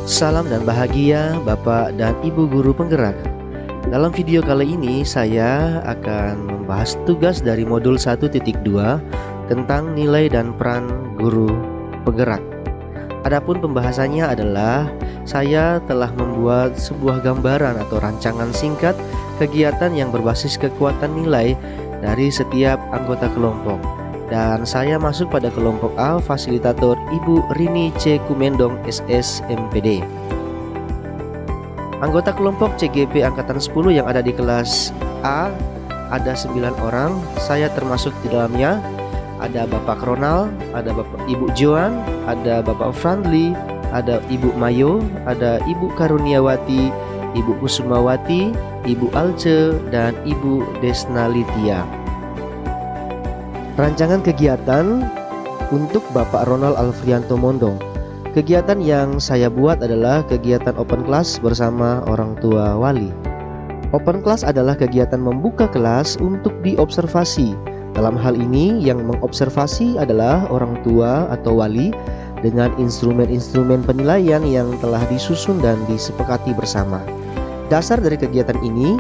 Salam dan bahagia Bapak dan Ibu Guru Penggerak. Dalam video kali ini saya akan membahas tugas dari modul 1.2 tentang nilai dan peran guru penggerak. Adapun pembahasannya adalah saya telah membuat sebuah gambaran atau rancangan singkat kegiatan yang berbasis kekuatan nilai dari setiap anggota kelompok. Dan saya masuk pada kelompok A, fasilitator Ibu Rini C. Kumendong SS MPD. Anggota kelompok CGP Angkatan 10 yang ada di kelas A ada 9 orang, saya termasuk di dalamnya. Ada Bapak Ronald, ada Bapak Ibu Joan, ada Bapak Friendly, ada Ibu Mayo, ada Ibu Karuniawati, Ibu Kusumawati, Ibu Alce, dan Ibu Desnalitia. Rancangan kegiatan untuk Bapak Ronald Alfrianto Mondong. Kegiatan yang saya buat adalah kegiatan open class bersama orang tua wali. Open class adalah kegiatan membuka kelas untuk diobservasi. Dalam hal ini yang mengobservasi adalah orang tua atau wali dengan instrumen-instrumen penilaian yang telah disusun dan disepakati bersama. Dasar dari kegiatan ini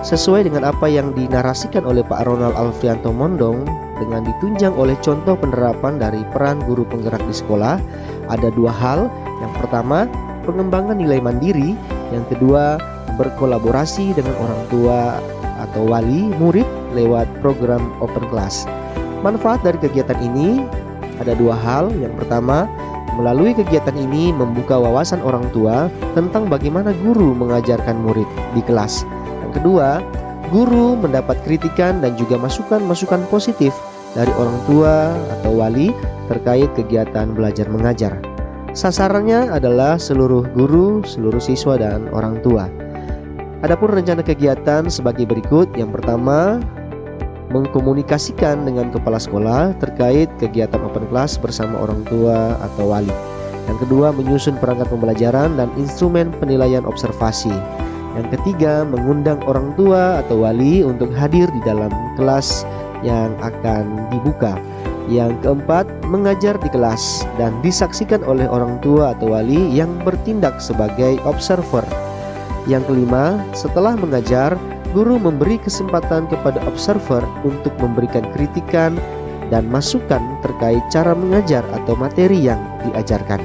sesuai dengan apa yang dinarasikan oleh Pak Ronald Alfrianto Mondong dengan ditunjang oleh contoh penerapan dari peran guru penggerak di sekolah. Ada dua hal. Yang pertama, pengembangan nilai mandiri. Yang kedua, berkolaborasi dengan orang tua atau wali murid lewat program open class. Manfaat dari kegiatan ini ada dua hal. Yang pertama, melalui kegiatan ini membuka wawasan orang tua tentang bagaimana guru mengajarkan murid di kelas. Yang kedua, guru mendapat kritikan dan juga masukan-masukan positif dari orang tua atau wali terkait kegiatan belajar mengajar. Sasarannya adalah seluruh guru, seluruh siswa, dan orang tua. Adapun rencana kegiatan sebagai berikut. Yang pertama, mengkomunikasikan dengan kepala sekolah terkait kegiatan open class bersama orang tua atau wali. Yang kedua, menyusun perangkat pembelajaran dan instrumen penilaian observasi. Yang ketiga, mengundang orang tua atau wali untuk hadir di dalam kelas yang akan dibuka. Yang keempat, mengajar di kelas dan disaksikan oleh orang tua atau wali yang bertindak sebagai observer. Yang kelima, setelah mengajar, guru memberi kesempatan kepada observer untuk memberikan kritikan dan masukan terkait cara mengajar atau materi yang diajarkan.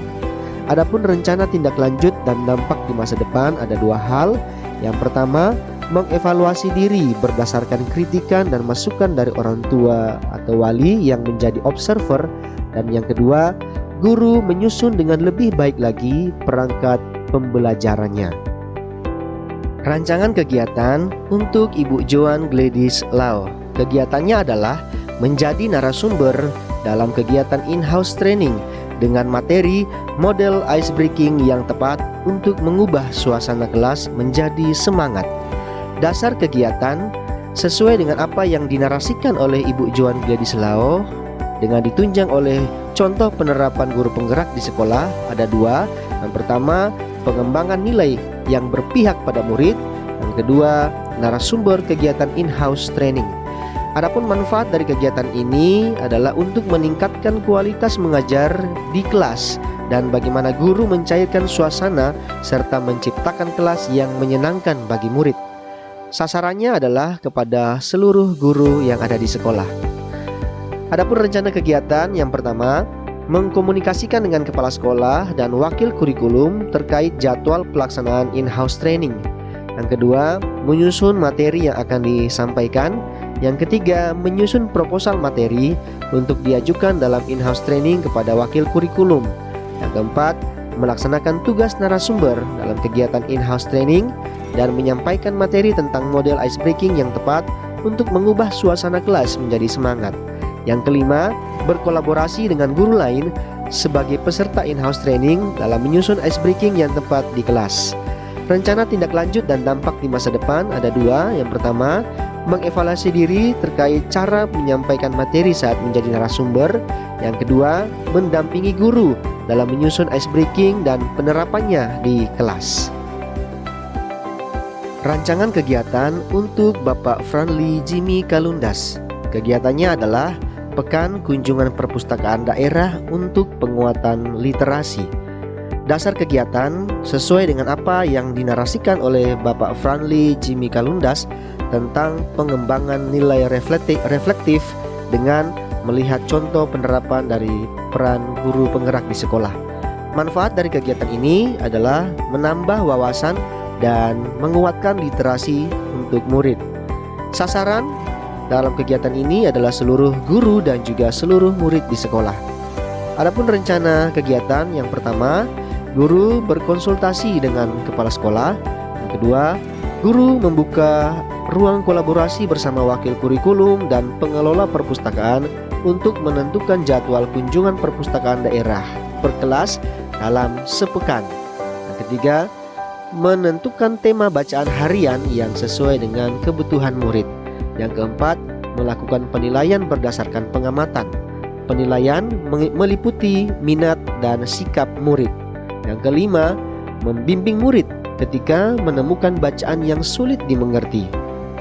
Adapun rencana tindak lanjut dan dampak di masa depan ada dua hal. Yang pertama, mengevaluasi diri berdasarkan kritikan dan masukan dari orang tua atau wali yang menjadi observer. Dan yang kedua, guru menyusun dengan lebih baik lagi perangkat pembelajarannya. Rancangan kegiatan untuk Ibu Joan Gladys Lau. Kegiatannya adalah menjadi narasumber dalam kegiatan in-house training dengan materi model ice breaking yang tepat untuk mengubah suasana kelas menjadi semangat. Dasar kegiatan sesuai dengan apa yang dinarasikan oleh Ibu Joan Gladys Lau dengan ditunjang oleh contoh penerapan guru penggerak di sekolah ada dua. Yang pertama, pengembangan nilai yang berpihak pada murid. Yang kedua, narasumber kegiatan in-house training. Adapun manfaat dari kegiatan ini adalah untuk meningkatkan kualitas mengajar di kelas dan bagaimana guru mencairkan suasana serta menciptakan kelas yang menyenangkan bagi murid. Sasarannya adalah kepada seluruh guru yang ada di sekolah. Adapun rencana kegiatan yang pertama, mengkomunikasikan dengan kepala sekolah dan wakil kurikulum terkait jadwal pelaksanaan in-house training. Yang kedua, menyusun materi yang akan disampaikan. Yang ketiga, menyusun proposal materi untuk diajukan dalam in-house training kepada wakil kurikulum. Yang keempat, melaksanakan tugas narasumber dalam kegiatan in-house training dan menyampaikan materi tentang model ice breaking yang tepat untuk mengubah suasana kelas menjadi semangat. Yang kelima, berkolaborasi dengan guru lain sebagai peserta in-house training dalam menyusun ice breaking yang tepat di kelas. Rencana tindak lanjut dan dampak di masa depan ada dua. Yang pertama, mengevaluasi diri terkait cara menyampaikan materi saat menjadi narasumber. Yang kedua, mendampingi guru dalam menyusun ice breaking dan penerapannya di kelas. Rancangan kegiatan untuk Bapak Friendly Jimmy Kalundas. Kegiatannya adalah Pekan Kunjungan Perpustakaan Daerah untuk Penguatan Literasi. Dasar kegiatan sesuai dengan apa yang dinarasikan oleh Bapak Franly Jimmy Kalundas tentang pengembangan nilai reflektif dengan melihat contoh penerapan dari peran guru penggerak di sekolah. Manfaat dari kegiatan ini adalah menambah wawasan dan menguatkan literasi untuk murid. Sasaran dalam kegiatan ini adalah seluruh guru dan juga seluruh murid di sekolah. Adapun rencana kegiatan yang pertama, guru berkonsultasi dengan kepala sekolah. Yang kedua, guru membuka ruang kolaborasi bersama wakil kurikulum dan pengelola perpustakaan untuk menentukan jadwal kunjungan perpustakaan daerah per kelas dalam sepekan. Yang ketiga, menentukan tema bacaan harian yang sesuai dengan kebutuhan murid. Yang keempat, melakukan penilaian berdasarkan pengamatan. Penilaian meliputi minat dan sikap murid. Yang kelima, membimbing murid ketika menemukan bacaan yang sulit dimengerti.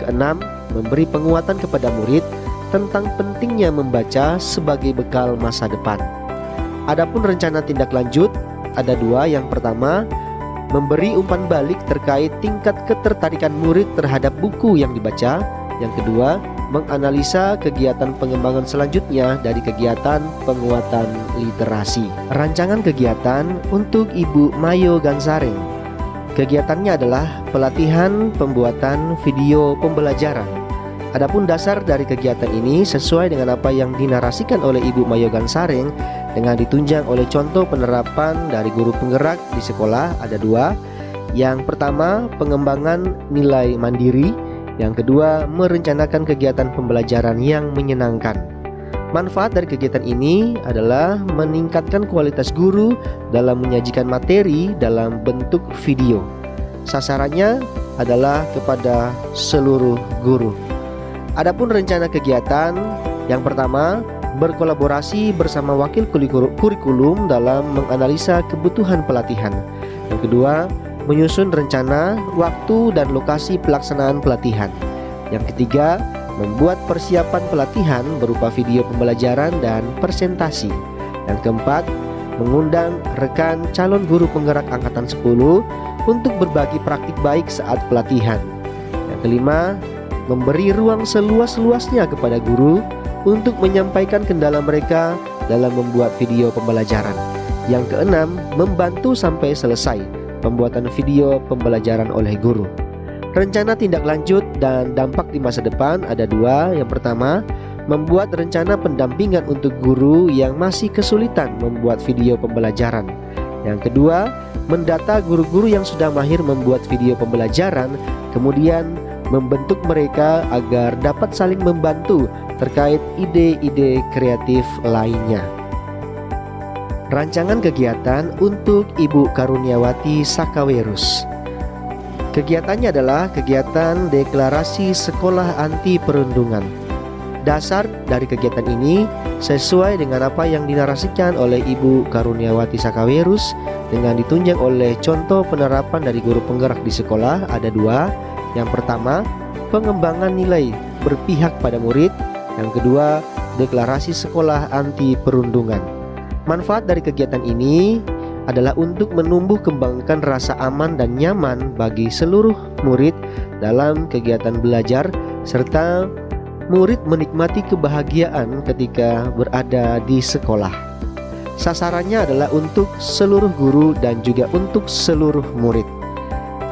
Keenam, memberi penguatan kepada murid tentang pentingnya membaca sebagai bekal masa depan. Adapun rencana tindak lanjut ada dua. Yang pertama, memberi umpan balik terkait tingkat ketertarikan murid terhadap buku yang dibaca. Yang kedua, menganalisa kegiatan pengembangan selanjutnya dari kegiatan penguatan literasi. Rancangan kegiatan untuk Ibu Mayo Gansareng. Kegiatannya adalah pelatihan pembuatan video pembelajaran. Adapun dasar dari kegiatan ini sesuai dengan apa yang dinarasikan oleh Ibu Mayo Gansareng dengan ditunjang oleh contoh penerapan dari guru penggerak di sekolah ada dua. Yang pertama, pengembangan nilai mandiri. Yang kedua, merencanakan kegiatan pembelajaran yang menyenangkan. Manfaat dari kegiatan ini adalah meningkatkan kualitas guru dalam menyajikan materi dalam bentuk video. Sasarannya adalah kepada seluruh guru. Adapun rencana kegiatan yang pertama, berkolaborasi bersama wakil kurikulum dalam menganalisa kebutuhan pelatihan. Yang kedua, menyusun rencana, waktu, dan lokasi pelaksanaan pelatihan. Yang ketiga, membuat persiapan pelatihan berupa video pembelajaran dan presentasi. Yang keempat, mengundang rekan calon guru penggerak angkatan 10 untuk berbagi praktik baik saat pelatihan. Yang kelima, memberi ruang seluas-luasnya kepada guru untuk menyampaikan kendala mereka dalam membuat video pembelajaran. Yang keenam, membantu sampai selesai pembuatan video pembelajaran oleh guru. Rencana tindak lanjut dan dampak di masa depan ada dua. Yang pertama, membuat rencana pendampingan untuk guru yang masih kesulitan membuat video pembelajaran. Yang kedua, mendata guru-guru yang sudah mahir membuat video pembelajaran, kemudian membentuk mereka agar dapat saling membantu terkait ide-ide kreatif lainnya. Rancangan kegiatan untuk Ibu Karuniawati Sakawerus. Kegiatannya adalah kegiatan deklarasi sekolah anti perundungan. Dasar dari kegiatan ini sesuai dengan apa yang dinarasikan oleh Ibu Karuniawati Sakawerus dengan ditunjang oleh contoh penerapan dari guru penggerak di sekolah ada dua. Yang pertama, pengembangan nilai berpihak pada murid. Yang kedua, deklarasi sekolah anti perundungan. Manfaat dari kegiatan ini adalah untuk menumbuh kembangkan rasa aman dan nyaman bagi seluruh murid dalam kegiatan belajar, serta murid menikmati kebahagiaan ketika berada di sekolah. Sasarannya adalah untuk seluruh guru dan juga untuk seluruh murid.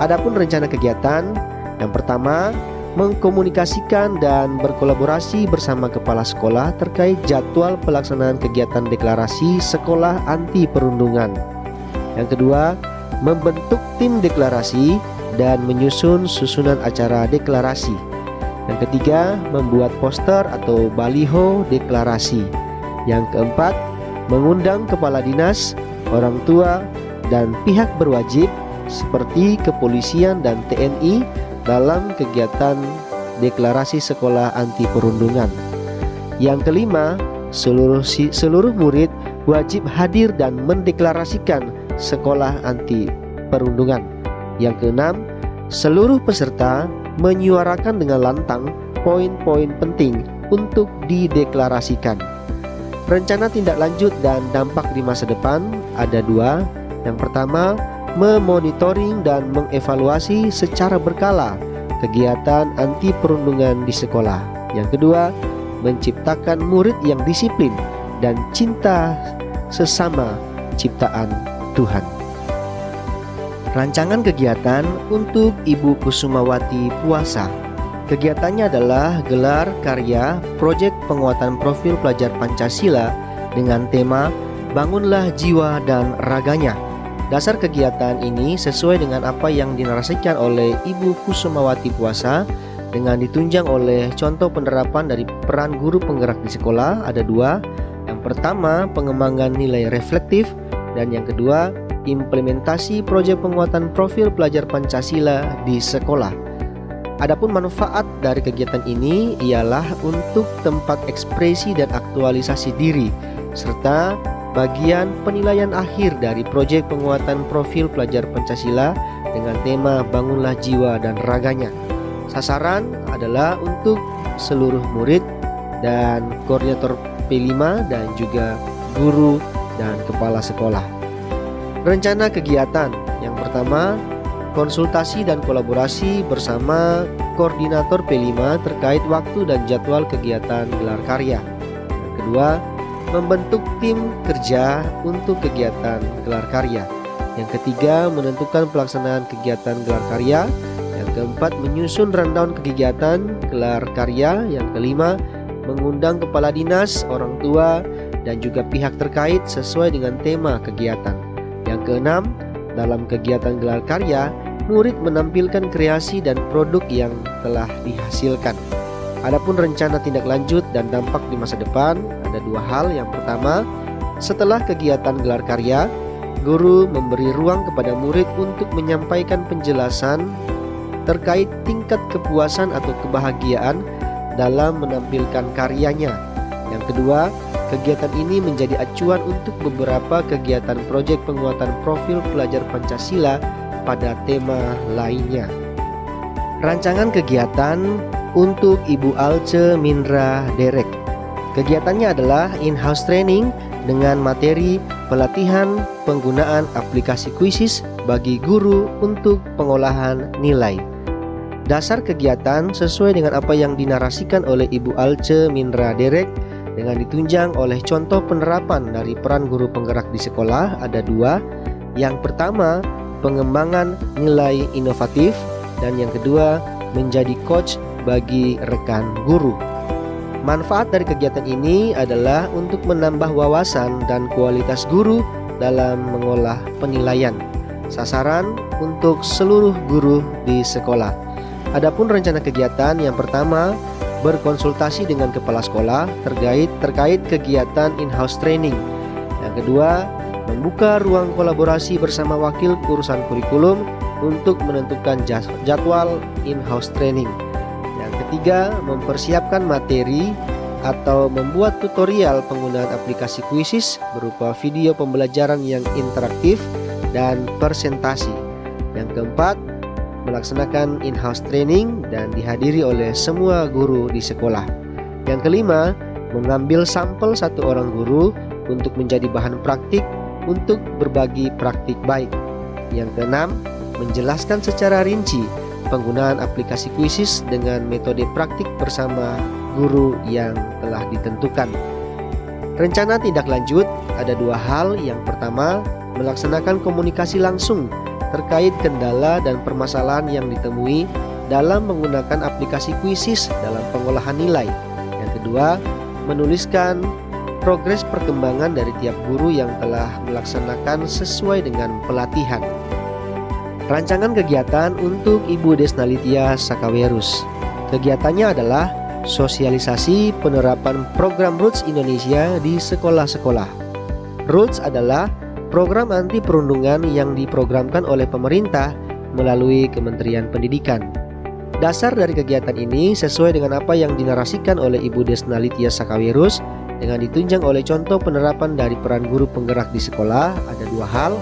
Adapun rencana kegiatan, yang pertama, mengkomunikasikan dan berkolaborasi bersama kepala sekolah terkait jadwal pelaksanaan kegiatan deklarasi sekolah anti perundungan. Yang kedua, membentuk tim deklarasi dan menyusun susunan acara deklarasi. Yang ketiga, membuat poster atau baliho deklarasi. Yang keempat, mengundang kepala dinas, orang tua, dan pihak berwajib seperti kepolisian dan TNI dalam kegiatan deklarasi sekolah anti perundungan. Yang kelima, seluruh murid wajib hadir dan mendeklarasikan sekolah anti perundungan. Yang keenam, seluruh peserta menyuarakan dengan lantang poin-poin penting untuk dideklarasikan. Rencana tindak lanjut dan dampak di masa depan ada dua. Yang pertama, memonitoring dan mengevaluasi secara berkala kegiatan anti perundungan di sekolah. Yang kedua, menciptakan murid yang disiplin dan cinta sesama ciptaan Tuhan. Rancangan kegiatan untuk Ibu Kusumawati Puasa. Kegiatannya adalah gelar karya proyek penguatan profil pelajar Pancasila dengan tema Bangunlah Jiwa dan Raganya. Dasar kegiatan ini sesuai dengan apa yang dinarasikan oleh Ibu Kusumawati Puasa dengan ditunjang oleh contoh penerapan dari peran guru penggerak di sekolah ada dua. Yang pertama, pengembangan nilai reflektif, dan yang kedua, implementasi proyek penguatan profil pelajar Pancasila di sekolah. Adapun manfaat dari kegiatan ini ialah untuk tempat ekspresi dan aktualisasi diri serta bagian penilaian akhir dari proyek penguatan profil pelajar Pancasila dengan tema Bangunlah Jiwa dan Raganya. Sasaran adalah untuk seluruh murid dan koordinator P5 dan juga guru dan kepala sekolah. Rencana kegiatan yang pertama, konsultasi dan kolaborasi bersama koordinator P5 terkait waktu dan jadwal kegiatan gelar karya. Yang kedua, membentuk tim kerja untuk kegiatan gelar karya. Yang ketiga, menentukan pelaksanaan kegiatan gelar karya. Yang keempat, menyusun rundown kegiatan gelar karya. Yang kelima, mengundang kepala dinas, orang tua, dan juga pihak terkait sesuai dengan tema kegiatan. Yang keenam, dalam kegiatan gelar karya, murid menampilkan kreasi dan produk yang telah dihasilkan. Adapun rencana tindak lanjut dan dampak di masa depan ada dua hal. Yang pertama, setelah kegiatan gelar karya, guru memberi ruang kepada murid untuk menyampaikan penjelasan terkait tingkat kepuasan atau kebahagiaan dalam menampilkan karyanya. Yang kedua, kegiatan ini menjadi acuan untuk beberapa kegiatan proyek penguatan profil pelajar Pancasila pada tema lainnya. Rancangan kegiatan untuk Ibu Alce Mindra Derek. Kegiatannya adalah in-house training dengan materi pelatihan penggunaan aplikasi Quizizz bagi guru untuk pengolahan nilai. Dasar kegiatan sesuai dengan apa yang dinarasikan oleh Ibu Alce Mindra Derek dengan ditunjang oleh contoh penerapan dari peran guru penggerak di sekolah ada dua. Yang pertama, pengembangan nilai inovatif, dan yang kedua, menjadi coach bagi rekan guru. Manfaat dari kegiatan ini adalah untuk menambah wawasan dan kualitas guru dalam mengolah penilaian. Sasaran untuk seluruh guru di sekolah. Adapun rencana kegiatan yang pertama, berkonsultasi dengan kepala sekolah terkait kegiatan in-house training. Yang kedua, membuka ruang kolaborasi bersama wakil urusan kurikulum untuk menentukan jadwal in-house training. Yang ketiga, mempersiapkan materi atau membuat tutorial penggunaan aplikasi Quizizz berupa video pembelajaran yang interaktif dan presentasi. Yang keempat, melaksanakan in-house training dan dihadiri oleh semua guru di sekolah. Yang kelima, mengambil sampel satu orang guru untuk menjadi bahan praktik untuk berbagi praktik baik. Yang keenam, menjelaskan secara rinci penggunaan aplikasi Quizizz dengan metode praktik bersama guru yang telah ditentukan. Rencana tindak lanjut ada dua hal. Yang pertama, melaksanakan komunikasi langsung terkait kendala dan permasalahan yang ditemui dalam menggunakan aplikasi Quizizz dalam pengolahan nilai. Yang kedua, menuliskan progres perkembangan dari tiap guru yang telah melaksanakan sesuai dengan pelatihan. Rancangan kegiatan untuk Ibu Desnalitya Sakawerus. Kegiatannya adalah sosialisasi penerapan program Roots Indonesia di sekolah-sekolah. Roots adalah program anti perundungan yang diprogramkan oleh pemerintah melalui Kementerian Pendidikan. Dasar dari kegiatan ini sesuai dengan apa yang dinarasikan oleh Ibu Desnalitya Sakawerus dengan ditunjang oleh contoh penerapan dari peran guru penggerak di sekolah ada dua hal.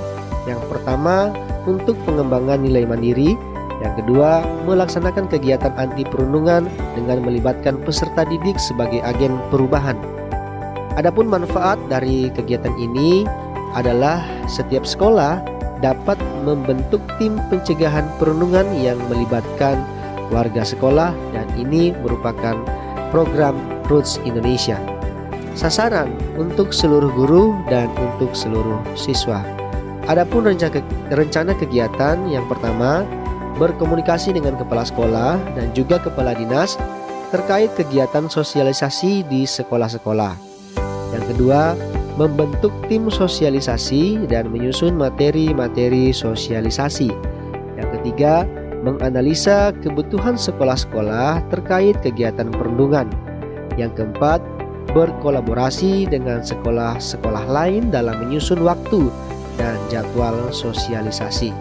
Yang pertama, untuk pengembangan nilai mandiri. Yang kedua, melaksanakan kegiatan anti perundungan dengan melibatkan peserta didik sebagai agen perubahan. Adapun manfaat dari kegiatan ini adalah setiap sekolah dapat membentuk tim pencegahan perundungan yang melibatkan warga sekolah, dan ini merupakan program Roots Indonesia. Sasaran untuk seluruh guru dan untuk seluruh siswa. Adapun rencana kegiatan yang pertama, berkomunikasi dengan kepala sekolah dan juga kepala dinas terkait kegiatan sosialisasi di sekolah-sekolah. Yang kedua, membentuk tim sosialisasi dan menyusun materi-materi sosialisasi. Yang ketiga, menganalisa kebutuhan sekolah-sekolah terkait kegiatan perundungan. Yang keempat, berkolaborasi dengan sekolah-sekolah lain dalam menyusun waktu dan jadwal sosialisasi.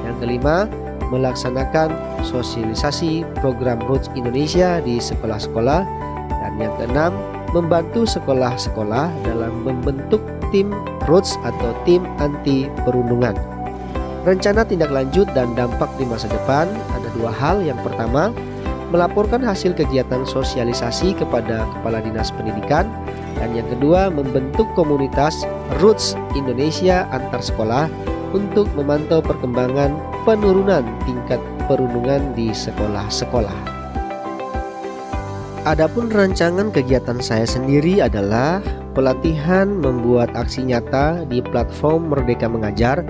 Yang kelima, melaksanakan sosialisasi program Roots Indonesia di sekolah-sekolah. Dan yang keenam, membantu sekolah-sekolah dalam membentuk tim Roots atau tim anti perundungan. Rencana tindak lanjut dan dampak di masa depan ada dua hal. Yang pertama, melaporkan hasil kegiatan sosialisasi kepada Kepala Dinas Pendidikan. Dan yang kedua, membentuk komunitas Roots Indonesia antar sekolah untuk memantau perkembangan penurunan tingkat perundungan di sekolah-sekolah. Adapun rancangan kegiatan saya sendiri adalah pelatihan membuat aksi nyata di platform Merdeka Mengajar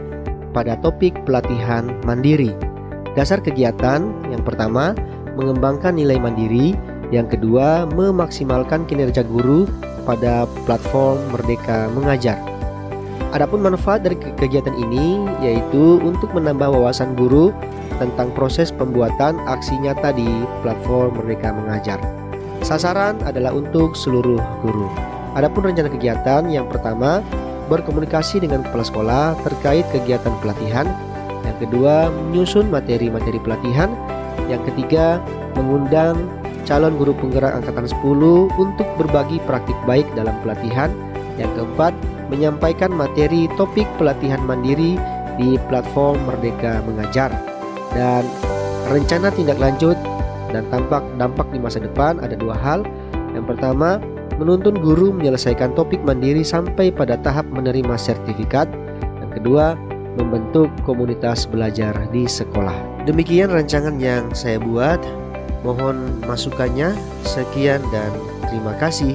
pada topik pelatihan mandiri. Dasar kegiatan yang pertama, mengembangkan nilai mandiri. Yang kedua, memaksimalkan kinerja guru pada platform Merdeka Mengajar. Adapun manfaat dari kegiatan ini yaitu untuk menambah wawasan guru tentang proses pembuatan aksi nyata di platform Merdeka Mengajar. Sasaran adalah untuk seluruh guru. Adapun rencana kegiatan yang pertama, berkomunikasi dengan kepala sekolah terkait kegiatan pelatihan. Yang kedua, menyusun materi-materi pelatihan. Yang ketiga, mengundang calon guru penggerak angkatan 10 untuk berbagi praktik baik dalam pelatihan. Yang keempat, menyampaikan materi topik pelatihan mandiri di platform Merdeka Mengajar. Dan rencana tindak lanjut dan dampak di masa depan ada dua hal. Yang pertama, menuntun guru menyelesaikan topik mandiri sampai pada tahap menerima sertifikat. Yang kedua, membentuk komunitas belajar di sekolah. Demikian rancangan yang saya buat. Mohon masukannya. Sekian dan terima kasih.